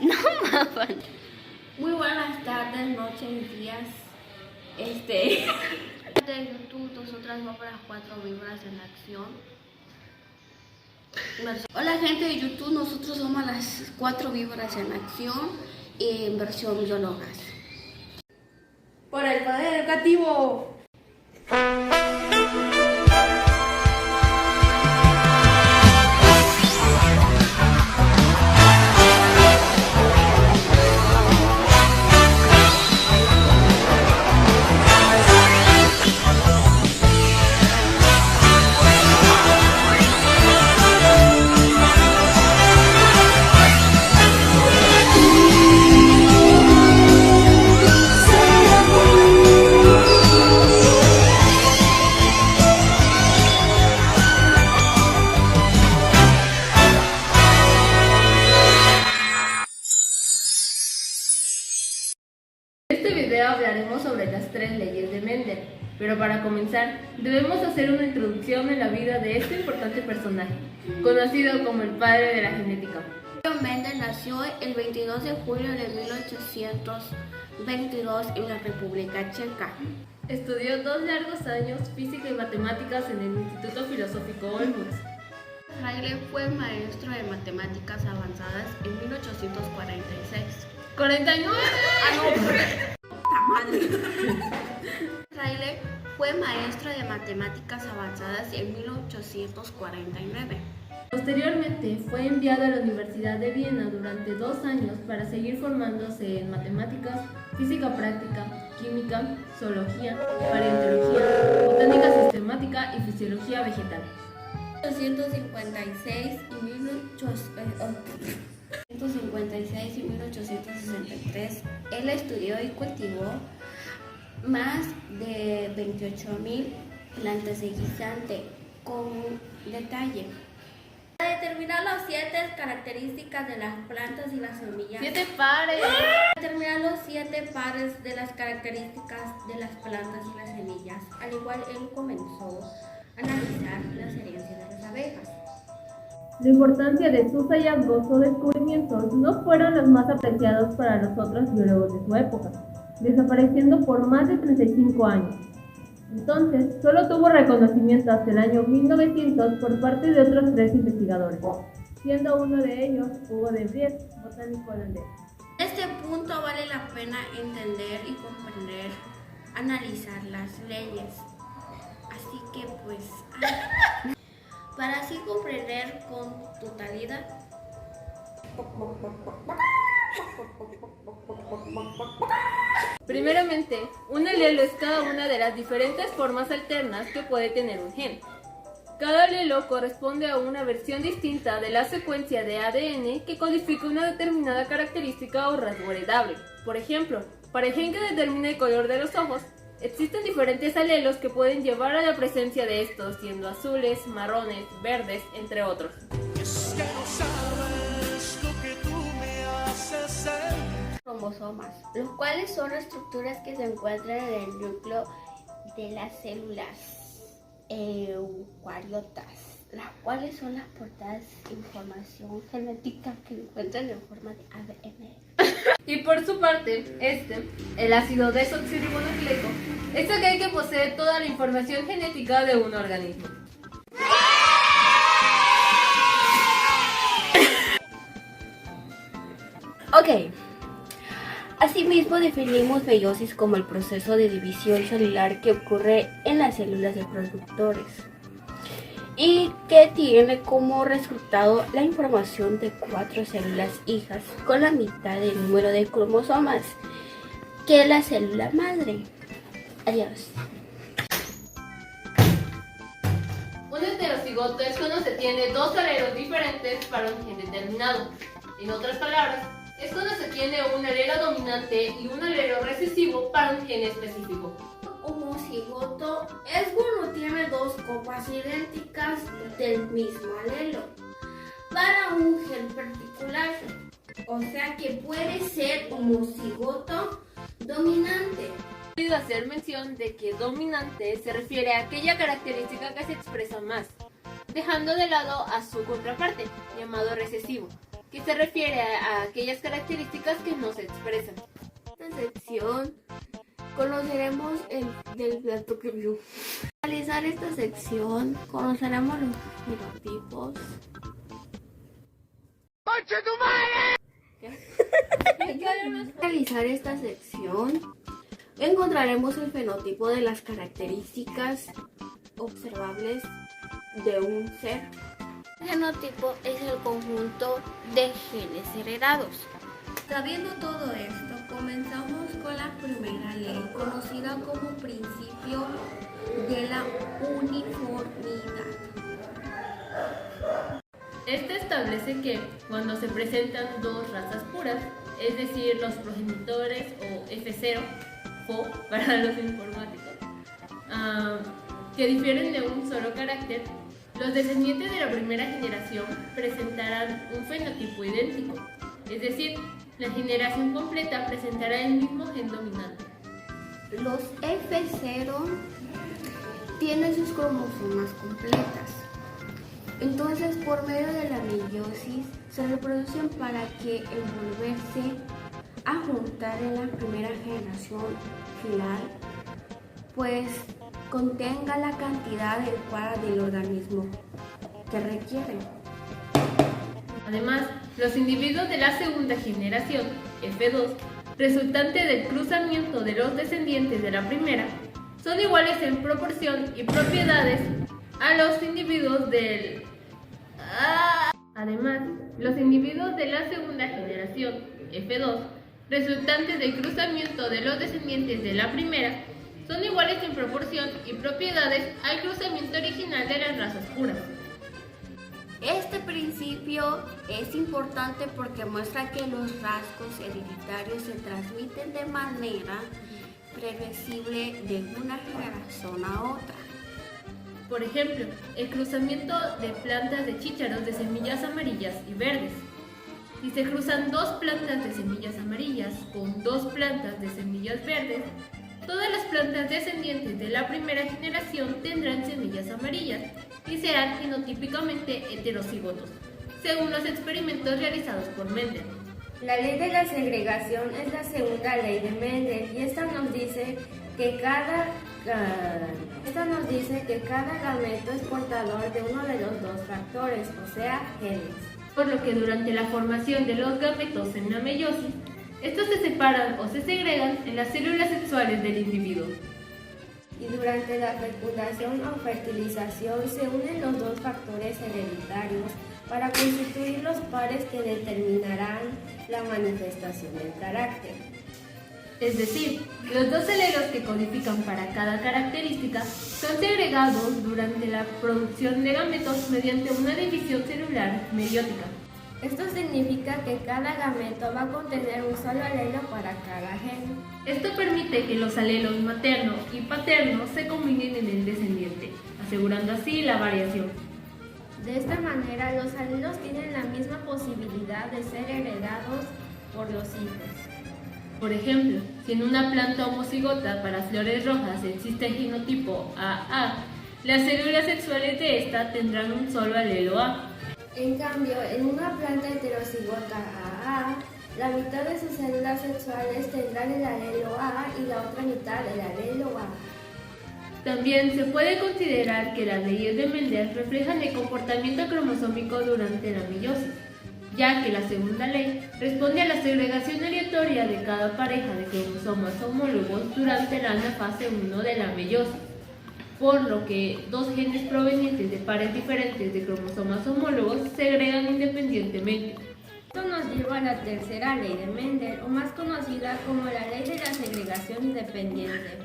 No mames. Muy buenas tardes, noches, días. De YouTube, nosotras vamos a las 4 víboras en acción. Hola gente de YouTube, nosotros somos las 4 víboras en acción en versión biólogas. Por el poder educativo. En este video hablaremos sobre las 3 leyes de Mendel, pero para comenzar debemos hacer una introducción en la vida de este importante personaje, conocido como el padre de la genética. Mendel nació el 22 de julio de 1822 en la República Checa. Estudió 2 largos años física y matemáticas en el Instituto Filosófico Olmutz. Fraile fue maestro de matemáticas avanzadas en 1846. 49. Fraile fue maestro de matemáticas avanzadas en 1849. Posteriormente fue enviado a la Universidad de Viena durante 2 años para seguir formándose en matemáticas, física práctica, química, zoología, paleontología, botánica sistemática y fisiología vegetal. 1856 y 1863, él estudió y cultivó más de 28.000 plantas de guisante con detalle. Para determinar las 7 características de las plantas y las semillas. 7 pares. Determinar los 7 pares de las características de las plantas y las semillas. Al igual, él comenzó a analizar las herencias de las abejas. La importancia de sus hallazgos o descubrimientos no fueron los más apreciados para los otros biólogos de su época, desapareciendo por más de 35 años. Entonces, solo tuvo reconocimiento hasta el año 1900 por parte de otros 3 investigadores, siendo uno de ellos Hugo de Vries, botánico holandés. En este punto vale la pena entender y comprender, analizar las leyes. Así que pues, para así comprender con totalidad. Primeramente, un alelo es cada una de las diferentes formas alternas que puede tener un gen. Cada alelo corresponde a una versión distinta de la secuencia de ADN que codifica una determinada característica o rasgo heredable. Por ejemplo, para el gen que determina el color de los ojos, existen diferentes alelos que pueden llevar a la presencia de estos, siendo azules, marrones, verdes, entre otros. Cromosomas, los cuales son estructuras que se encuentran en el núcleo de las células eucariotas, las cuales son las portadas de información genética que se encuentran en forma de ADN. Y por su parte, el ácido desoxirribonucleico, es aquel que posee toda la información genética de un organismo. Ok. Asimismo, definimos meiosis como el proceso de división celular que ocurre en las células de reproductores y que tiene como resultado la información de 4 células hijas con la mitad del número de cromosomas que la célula madre. Adiós. Un heterocigoto es cuando se tiene 2 alelos diferentes para un gen determinado. En otras palabras, es cuando se tiene un alelo dominante y un alelo recesivo para un gen específico. Homocigoto es cuando tiene 2 copias idénticas del mismo alelo para un gen particular. O sea que puede ser homocigoto dominante. He olvidado hacer mención de que dominante se refiere a aquella característica que se expresa más, dejando de lado a su contraparte, llamado recesivo. que se refiere a aquellas características que no se expresan. En esta sección conoceremos del plato que vio. Al realizar esta sección conoceremos los genotipos. Al realizar esta sección encontraremos el fenotipo de las características observables de un ser. El genotipo es el conjunto de genes heredados. Sabiendo todo esto, comenzamos con la primera ley, conocida como principio de la uniformidad. Este establece que cuando se presentan dos razas puras, es decir, los progenitores o F0, FO para los informáticos, que difieren de un solo carácter, los descendientes de la primera generación presentarán un fenotipo idéntico, es decir, la generación completa presentará el mismo gen dominante. Los F0 tienen sus cromosomas completas. Entonces, por medio de la meiosis, se reproducen para que el volverse a juntar en la primera generación final, pues contenga la cantidad adecuada del organismo que requieren. Además, los individuos de la segunda generación, F2, resultante del cruzamiento de los descendientes de la primera, son iguales en proporción y propiedades a los individuos del... Además, los individuos de la segunda generación, F2, resultantes del cruzamiento de los descendientes de la primera, son iguales en proporción y propiedades al cruzamiento original de las razas puras. Este principio es importante porque muestra que los rasgos hereditarios se transmiten de manera previsible de una generación a otra. Por ejemplo, el cruzamiento de plantas de chícharos de semillas amarillas y verdes. Si se cruzan dos plantas de semillas amarillas con dos plantas de semillas verdes, todas las plantas descendientes de la primera generación tendrán semillas amarillas y serán genotípicamente heterocigotos, según los experimentos realizados por Mendel. La ley de la segregación es la segunda ley de Mendel y esta nos dice que cada gameto es portador de uno de los dos factores, o sea, genes. Por lo que durante la formación de los gametos en la meiosis, estos se separan o se segregan en las células sexuales del individuo. Y durante la fecundación o fertilización se unen los dos factores hereditarios para constituir los pares que determinarán la manifestación del carácter. Es decir, los dos alelos que codifican para cada característica son segregados durante la producción de gametos mediante una división celular meiótica. Esto significa que cada gameto va a contener un solo alelo para cada gen. Esto permite que los alelos materno y paterno se combinen en el descendiente, asegurando así la variación. De esta manera, los alelos tienen la misma posibilidad de ser heredados por los hijos. Por ejemplo, si en una planta homocigota para flores rojas existe el genotipo AA, las células sexuales de esta tendrán un solo alelo A. En cambio, en una planta heterocigota AA, la mitad de sus células sexuales tendrán el alelo A y la otra mitad el alelo A. También se puede considerar que las leyes de Mendel reflejan el comportamiento cromosómico durante la meiosis, ya que la segunda ley responde a la segregación aleatoria de cada pareja de cromosomas homólogos durante la fase 1 de la meiosis, por lo que dos genes provenientes de pares diferentes de cromosomas homólogos se segregan independientemente. Esto nos lleva a la tercera ley de Mendel, o más conocida como la ley de la segregación independiente.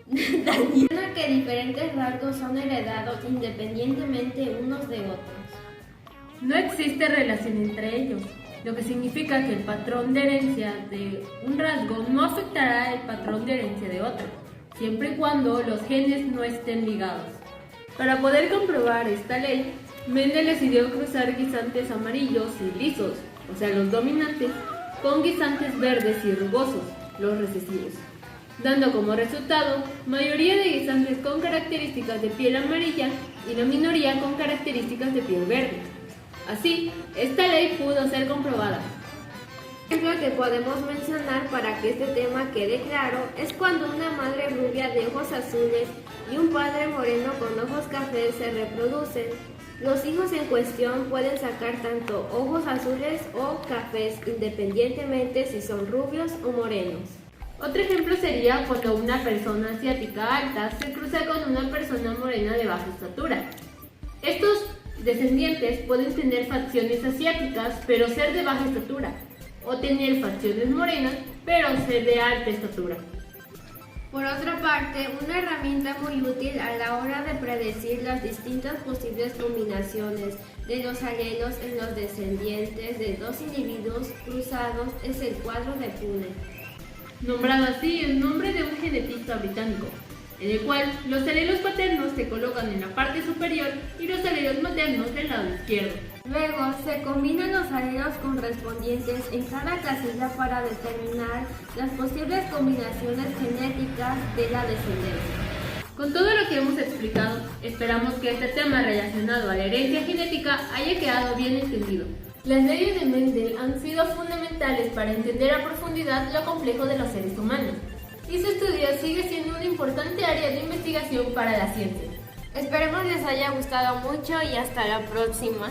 Menciona que diferentes rasgos son heredados independientemente unos de otros. No existe relación entre ellos, lo que significa que el patrón de herencia de un rasgo no afectará el patrón de herencia de otro, siempre y cuando los genes no estén ligados. Para poder comprobar esta ley, Mendel decidió cruzar guisantes amarillos y lisos, o sea los dominantes, con guisantes verdes y rugosos, los recesivos, dando como resultado mayoría de guisantes con características de piel amarilla y la minoría con características de piel verde. Así, esta ley pudo ser comprobada. Un ejemplo que podemos mencionar para que este tema quede claro es cuando una madre rubia de ojos azules y un padre moreno con ojos cafés se reproducen. Los hijos en cuestión pueden sacar tanto ojos azules o cafés, independientemente si son rubios o morenos. Otro ejemplo sería cuando una persona asiática alta se cruza con una persona morena de baja estatura. Estos descendientes pueden tener facciones asiáticas pero ser de baja estatura, o tener facciones morenas pero ser de alta estatura. Por otra parte, una herramienta muy útil a la hora de predecir las distintas posibles combinaciones de los alelos en los descendientes de dos individuos cruzados es el cuadro de Punnett, Nombrado así en nombre de un genetista británico, en el cual los alelos paternos se colocan en la parte superior y los alelos maternos del lado izquierdo. Luego se combinan los alelos correspondientes en cada casilla para determinar las posibles combinaciones genéticas de la descendencia. Con todo lo que hemos explicado, esperamos que este tema relacionado a la herencia genética haya quedado bien entendido. Las leyes de Mendel han sido fundamentales para entender a profundidad lo complejo de los seres humanos, y su estudio sigue siendo una importante área de investigación para la ciencia. Esperemos les haya gustado mucho y hasta la próxima.